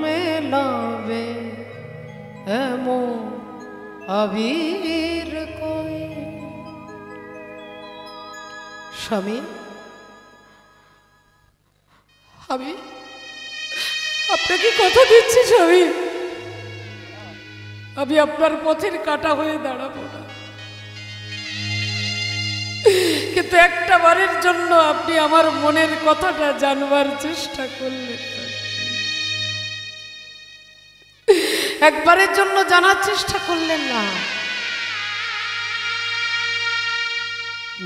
মেলাবে এমন আবির কই। স্বামী, আমি আপনাকে কথা দিচ্ছি স্বামী, আমি আপনার পথের কাঁটা হয়ে দাঁড়াবো না, কিন্তু একটা বারের জন্য আপনি আমার মনের কথাটা জানবার চেষ্টা করলেন, একবারের জন্য জানার চেষ্টা করলেন না।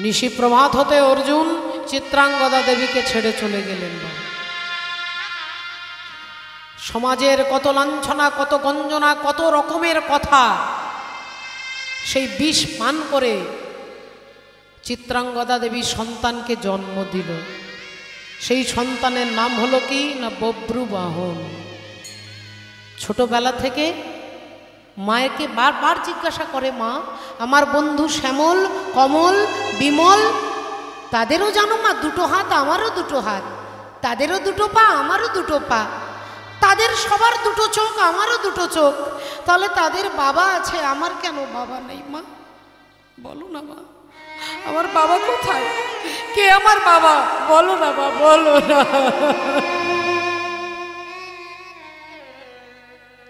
নিশি প্রভাত হতে অর্জুন চিত্রাঙ্গদা দেবীকে ছেড়ে চলে গেলেন। সমাজের কত লাঞ্ছনা, কত গঞ্জনা, কত রকমের কথা, সেই বিষ পান করে চিত্রাঙ্গদা দেবী সন্তানকে জন্ম দিল। সেই সন্তানের নাম হলো কি না বব্রুবাহন। ছোটবেলা থেকে মায়েরকে বারবার জিজ্ঞাসা করে, মা আমার বন্ধু শ্যামল, কমল, বিমল তাদেরও জানো মা দুটো হাত, আমারও দুটো হাত, তাদেরও দুটো পা, আমারও দুটো পা, তাদের সবার দুটো চোখ, আমারও দুটো চোখ, তাহলে তাদের বাবা আছে, আমার কেন বাবা নেই? মা বলো না মা, আমার বাবা কোথায়? কে আমার বাবা? বলো না মা, বলো না।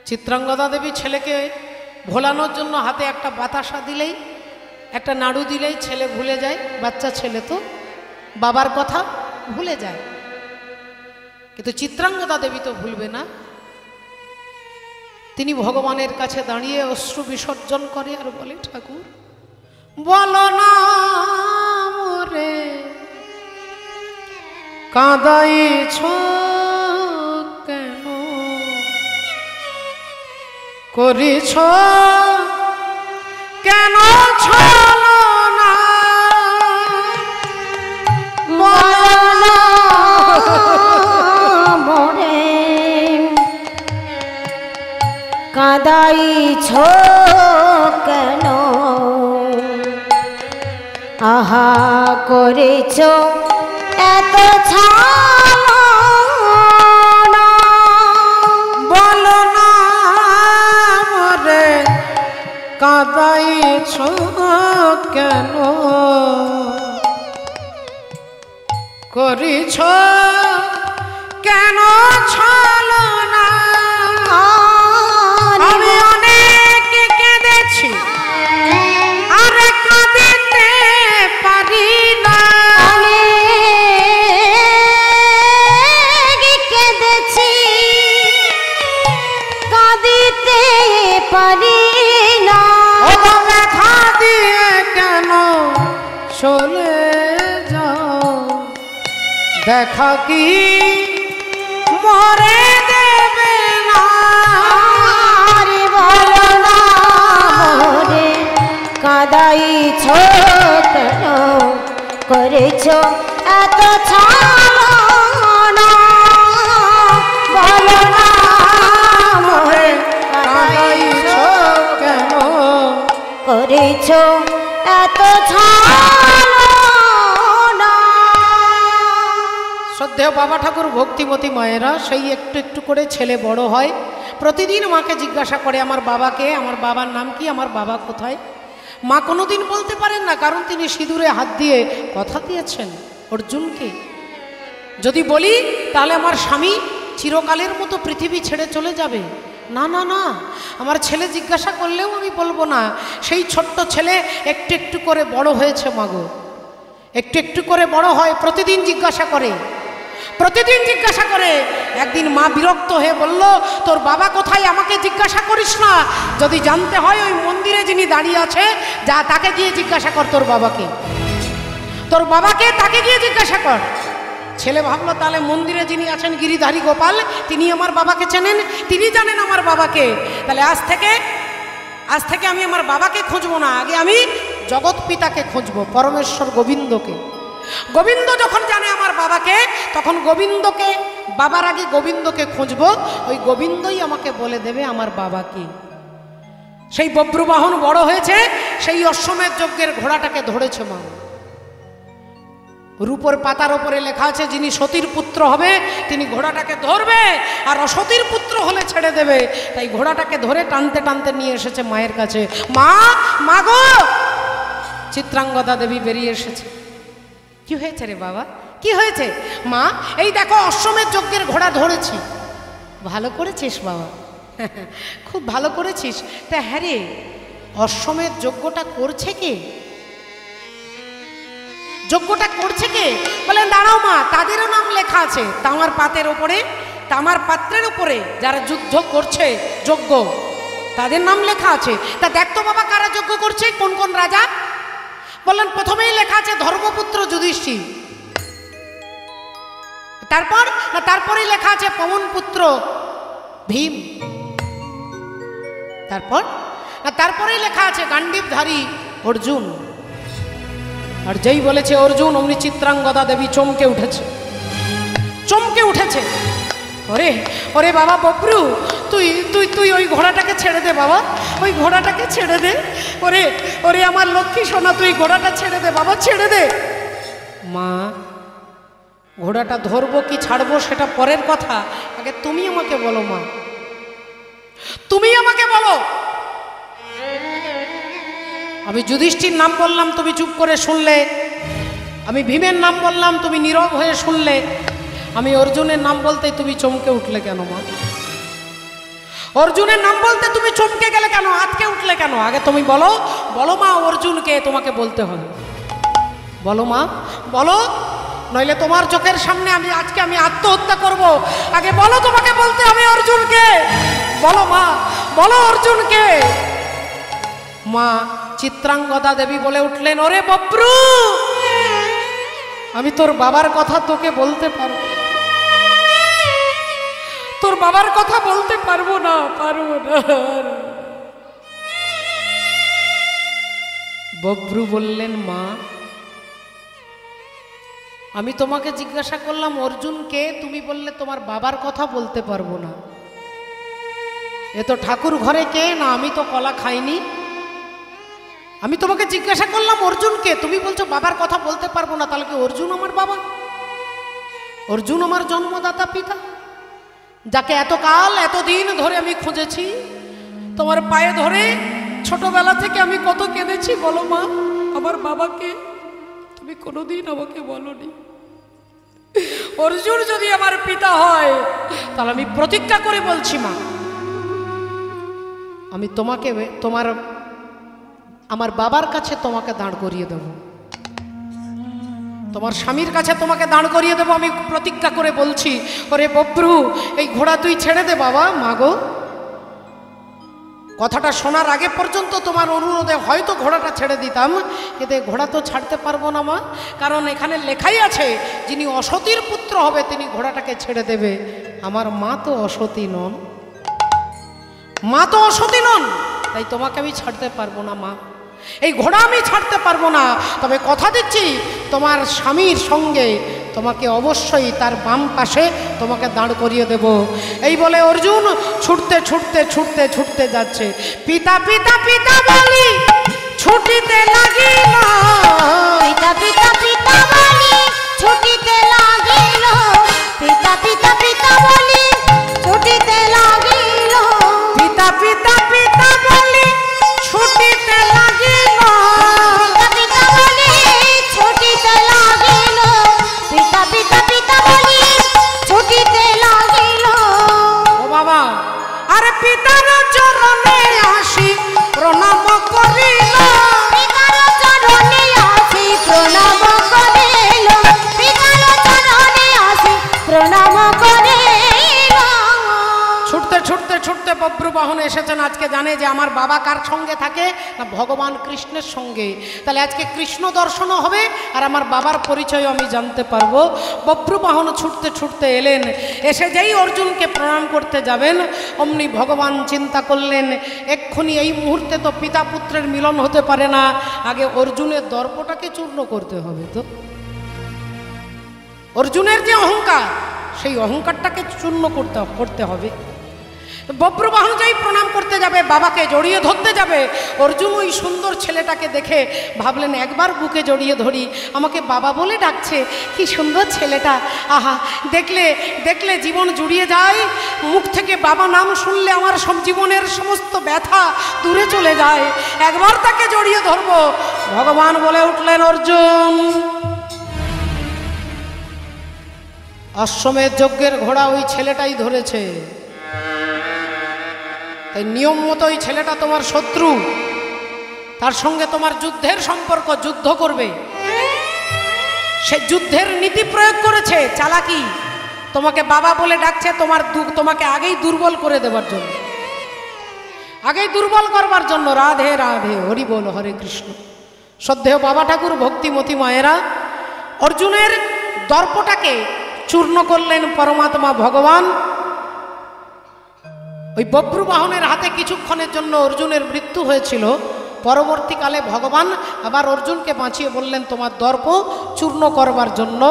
চিত্রাঙ্গদা দেবী ছেলেকে ভোলানোর জন্য হাতে একটা বাতাসা দিলেই, একটা নাড়ু দিলেই ছেলে ভুলে যায়। বাচ্চা ছেলে তো বাবার কথা ভুলে যায়, কিন্তু চিত্রাঙ্গদা দেবী তো ভুলবে না। তিনি ভগবানের কাছে দাঁড়িয়ে অশ্রু বিসর্জন করে আর বলে, ঠাকুর বলো না মোরে কাঁদাইছ কেন, করিছ কেন ছলনা, বলো মোরে কাঁদাইছ কেন, আহা করেছ এত ছলনা, বলো না মোরে কাঁদাইছ কেন, করিছ কেন ছলনা। আমি অনেক কেঁদেছি আর কাঁদিতে পারি না, কেঁদেছি কাঁদিতে পারি না, ব্যথা দিয়ে কেন চলে যাও, দেখা কি মরে দেবে না। আরে বলো না মোরে কাঁদাইছ কেন, করেছ এত ছলনা, বলো না মোরে কাঁদাইছ কেন, করেছ এত ছলনা। শ্রদ্ধেয় বাবা ঠাকুর, ভক্তিমতী মায়েরা সেই একটু একটু করে ছেলে বড় হয়, প্রতিদিন মাকে জিজ্ঞাসা করে আমার বাবাকে, আমার বাবার নাম কি, আমার বাবা কোথায়। মা কোনোদিন বলতে পারেন না, কারণ তিনি সিঁদুরে হাত দিয়ে কথা দিয়েছেন অর্জুনকে, যদি বলি তাহলে আমার স্বামী চিরকালের মতো পৃথিবী ছেড়ে চলে যাবে। না না না, আমার ছেলে জিজ্ঞাসা করলেও আমি বলবো না। সেই ছোট্ট ছেলে একটু একটু করে বড় হয়েছে মাগো, একটু একটু করে বড় হয়, প্রতিদিন জিজ্ঞাসা করে, প্রতিদিন জিজ্ঞাসা করে। একদিন মা বিরক্ত হয়ে বলল, তোর বাবা কোথায় আমাকে জিজ্ঞাসা করিস না, যদি জানতে হয় ওই মন্দিরে যিনি দাঁড়িয়ে আছে যা, তাকে গিয়ে জিজ্ঞাসা কর তোর বাবাকে, তোর বাবাকে তাকে গিয়ে জিজ্ঞাসা কর। ছেলে ভাবলো তাহলে মন্দিরে যিনি আছেন গিরিধারী গোপাল, তিনি আমার বাবাকে চেনেন, তিনি জানেন আমার বাবাকে, তাহলে আজ থেকে আজ থেকে আমি আমার বাবাকে খুঁজবো না, আগে আমি জগৎ পিতাকে খুঁজবো, পরমেশ্বর গোবিন্দকে। গোবিন্দ যখন জানে আমার বাবাকে, তখন গোবিন্দকে, বাবার আগে গোবিন্দকে খুঁজবো, ওই গোবিন্দই আমাকে বলে দেবে আমার বাবাকে। সেই বব্রুবাহন বড় হয়েছে, সেই অশ্বমেধ যজ্ঞের ঘোড়াটাকে ধরেছে মা। রূপর পাতার ওপরে লেখা আছে যিনি সতীর পুত্র হবে তিনি ঘোড়াটাকে ধরবে, আর অসতীর পুত্র হলে ছেড়ে দেবে। তাই ঘোড়াটাকে ধরে টানতে টানতে নিয়ে এসেছে মায়ের কাছে। মা, মা গো! চিত্রাঙ্গদা দেবী বেরিয়ে এসেছে। কি হয়েছে রে বাবা, কি হয়েছে? মা, এই দেখো অশ্বমেধ যজ্ঞের ঘোড়া ধরেছি। ভালো করেছিস বাবা, খুব ভালো করেছিস। তা হ্যাঁ রে, অশ্বমেধ যজ্ঞটা করছে কে? যজ্ঞটা করছে কে? বলে দাঁড়াও মা, তাদেরও নাম লেখা আছে তামার পাতের ওপরে, তামার পাত্রের উপরে যারা যুদ্ধ করছে যজ্ঞ, তাদের নাম লেখা আছে। তা দেখতো বাবা কারা যজ্ঞ করছে, কোন কোন রাজা? বললেন প্রথমেই লেখা আছে ধর্মপুত্র যুধিষ্ঠির, তারপর না তারপরেই লেখা আছে পবনপুত্র ভীম, তারপর না তারপরেই লেখা আছে গান্ডীবধারী অর্জুন। আর যেই বলেছে অর্জুন, অমনি চিত্রাঙ্গদা দেবী চমকে উঠেছে, চমকে উঠেছে। ওরে ওরে বাবা বব্রু, তুই তুই তুই ওই ঘোড়াটাকে ছেড়ে দে বাবা, ওই ঘোড়াটাকে ছেড়ে দে। ওরে ওরে আমার লক্ষ্মী সোনা, তুই ঘোড়াটা ছেড়ে দে বাবা, ছেড়ে দে। মা, ঘোড়াটা ধরবো কি ছাড়বো সেটা পরের কথা, আগে তুমি আমাকে বলো মা, তুমি আমাকে বলো। আমি যুধিষ্ঠির নাম বললাম তুমি চুপ করে শুনলে, আমি ভীমের নাম বললাম তুমি নীরব হয়ে শুনলে, আমি অর্জুনের নাম বলতে তুমি চমকে উঠলে কেন মা? অর্জুনের নাম বলতে তুমি চমকে গেলে কেন, আজকে উঠলে কেন? আগে তুমি বলো, বলো মা অর্জুনকে তোমাকে বলতে হবে, বলো মা বলো, নইলে তোমার চোখের সামনে আজকে আমি আত্মহত্যা করব। আগে বলো, তোমাকে বলতে হবে অর্জুনকে, বলো মা, বলো অর্জুনকে। মা চিত্রাঙ্গদা দেবী বলে উঠলেন, ওরে বব্রু, আমি তোর বাবার কথা তোকে বলতে পারবো, তোর বাবার কথা বলতে পারবো না, পারবো না। বব্রু বললেন, মা আমি তোমাকে জিজ্ঞাসা করলাম অর্জুনকে, তুমি বললে তোমার বাবার কথা বলতে পারবো না। এ তো ঠাকুর ঘরে কে না, আমি তো কলা খাইনি। আমি তোমাকে জিজ্ঞাসা করলাম অর্জুনকে, তুমি বলছো বাবার কথা বলতে পারবো না, তাহলে কি অর্জুন আমার বাবা? অর্জুন আমার জন্মদাতা পিতা, যাকে এতকাল এতদিন ধরে আমি খুঁজেছি, তোমার পায়ে ধরে ছোটবেলা থেকে আমি কত কেঁদেছি। বলো মা, আমার বাবাকে তুমি কোনোদিন আমাকে বলনি। অর্জুন যদি আমার পিতা হয়, তাহলে আমি প্রতিজ্ঞা করে বলছি মা, আমি তোমাকে আমার বাবার কাছে তোমাকে দাঁড় করিয়ে দেব, তোমার স্বামীর কাছে তোমাকে দাঁড় করিয়ে দেবো। আমি প্রতিজ্ঞা করে বলছি। ওরে বব্রু, এই ঘোড়া তুই ছেড়ে দে বাবা। মাগো, কথাটা শোনার আগে পর্যন্ত তোমার অনুরোধে হয়তো ঘোড়াটা ছেড়ে দিতাম, কিন্তু ঘোড়া তো ছাড়তে পারবো না মা, কারণ এখানে লেখাই আছে যিনি অসতীর পুত্র হবে তিনি ঘোড়াটাকে ছেড়ে দেবে। আমার মা তো অসতী নন, মা তো অসতী নন, তাই তোমাকে আমি ছাড়তে পারবো না মা, এই ঘোড়া আমি ছাড়তে পারবো না। তবে কথা দিচ্ছি, তোমার স্বামীর সঙ্গে তোমাকে অবশ্যই তার বাম পাশে তোমাকে দাঁড় করিয়ে দেব। এই বলে অর্জুন ছুটতে ছুটতে ছুটতে ছুটতে যাচ্ছে। পিতা পিতা পিতা বলি ছুটিতে লাগিল, পিতা পিতা পিতা বলি ছুটিতে লাগিল, পিতা পিতা পিতা বলি ছুটিতে লাগিল, পিতা পিতা পিতা বলি ছুটিতে লাগিল, পিতা পিতা বলি ছুটিতে লাগিল, পিতা পিতা পিতা বলি ছুটিতে লাগিল। ও বাবা, আরে পিতার চরণে আসি প্রণাম করিল, পিতার চরণে আসি প্রণাম করিল, পিতার যে বব্রবাহন এসেছেন আজকে জানে যে আমার বাবা কার সঙ্গে থাকে না ভগবান কৃষ্ণের সঙ্গে। তাহলে আজকে কৃষ্ণ দর্শনও হবে আর আমার বাবার পরিচয় আমি জানতে পারবো। বব্রবাহন ছুটতে ছুটতে এলেন, এসে যেই অর্জুনকে প্রণাম করতে যাবেন অমনি ভগবান চিন্তা করলেন এক্ষুনি এই মুহূর্তে তো পিতা পুত্রের মিলন হতে পারে না, আগে অর্জুনের দর্পটাকে চূর্ণ করতে হবে। তো অর্জুনের যে অহংকার সেই অহংকারটাকে চূর্ণ করতে হবে। বব্রবাহন যেই প্রণাম করতে যাবে, বাবাকে জড়িয়ে ধরতে যাবে, অর্জুন ওই সুন্দর ছেলেটাকে দেখে ভাবলেন একবার বুকে জড়িয়ে ধরি, আমাকে বাবা বলে ডাকছে, কি সুন্দর ছেলেটা, আহা দেখলে দেখলে জীবন জুড়িয়ে যায়, মুখ থেকে বাবা নাম শুনলে আমার সব জীবনের সমস্ত ব্যথা দূরে চলে যায়, একবার তাকে জড়িয়ে ধরবো। ভগবান বলে উঠলেন অর্জুন, অশ্বমেধ যজ্ঞের ঘোড়া ওই ছেলেটাই ধরেছে, তাই নিয়ম মতো ওই ছেলেটা তোমার শত্রু, তার সঙ্গে তোমার যুদ্ধের সম্পর্ক, যুদ্ধ করবে। সে যুদ্ধের নীতি প্রয়োগ করেছে, চালাকি, তোমাকে বাবা বলে ডাকছে তোমাকে আগেই দুর্বল করে দেওয়ার জন্য, আগেই দুর্বল করবার জন্য। রাধে রাধে, হরি বল, হরে কৃষ্ণ। শ্রদ্ধেয় বাবা ঠাকুর, ভক্তিমতী মায়েরা, অর্জুনের দর্পটাকে চূর্ণ করলেন পরমাত্মা ভগবান। ওই বব্রবাহনের হাতে কিছুক্ষণের জন্য অর্জুনের মৃত্যু হয়েছিল, পরবর্তীকালে ভগবান আবার অর্জুনকে বাঁচিয়ে বললেন তোমার দর্প চূর্ণ করবার জন্য,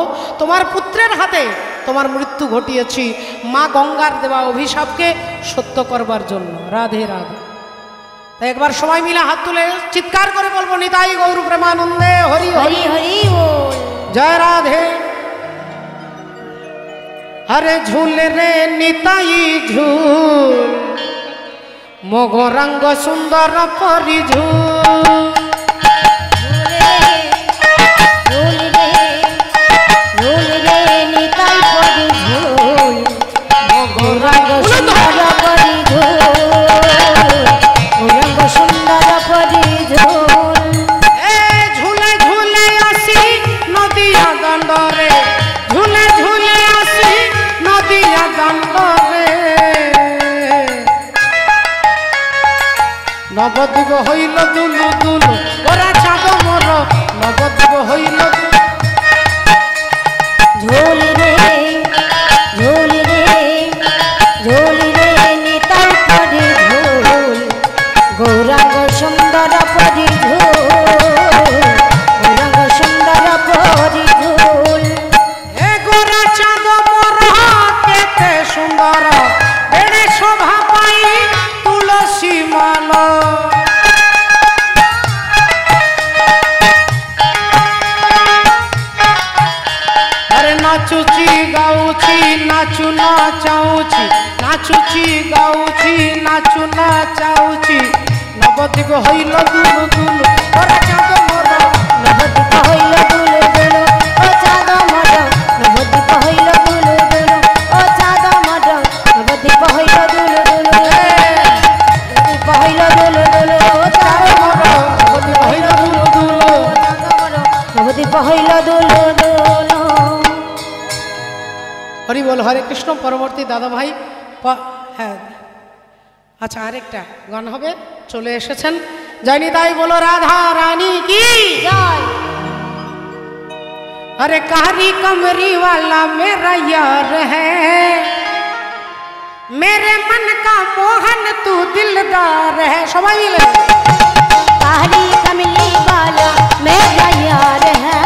তোমার পুত্রের হাতে তোমার মৃত্যু ঘটিয়েছি, মা গঙ্গার দেওয়া অভিশাপকে সত্য করবার জন্য। রাধে রাধে। তাই একবার সবাই মিলে হাত তুলে চিৎকার করে বলবো নিতাই গৌর প্রেমানন্দে হরি হরি হরি বল, জয় রাধে। अरे झूल रे निताई झूल, मोगो रंग सुंदर परी झूल, झूल रे निताई परी झूल, मोगो रंग सुंदर परी झूल, रंग सुंदर परी झूल। ए झूले झूले आसी नदिया दंडरे, झूले झूले आसी नदिया दंडरे, नवद्वीप हईल दुलु दुलु ओरा चाँद मोर, नवद्वीप हईल झूल रे निताई परी झूल, गौरांग सुंदर परी झूल, गौरांग सुंदर परी झूल। ए गोरा चाँद मोर केते सुंदर, एड़े शोभा पाई तुलसी माला, अरे नाचुची गाउची नाचू नाचाउची, नाचुची गाउची नाचू नाचाउची, नवद्वीप हईल दुलु दुलु ओरा चाँद मोर, नवद्वीप हईल दुलु दुलु ओ चाँद मोर, नवद्वीप हईल दुलु दुलु ओ चाँद मोर, नवद्वीप हईल दुलु दुलु, नवद्वीप हईल दुलु दुलु ओ चाँद मोर, नवद्वीप हईल दुलु दुलु, नवद्वीप हईल दुलु दुलु। हरि बोल, हरे कृष्ण। পরবর্তী দাদা ভাই হ্যাঁ, আচ্ছা আরেকটা গান হবে, চলে এসেছেন। জয় নিতাই বলো রাধা রানী কি জয়। अरे कारी कमरी वाला मेरा यार है, मेरे मन का मोहन तू दिलदार है। सबाई मिले कारी कमली वाला मेरा यार है,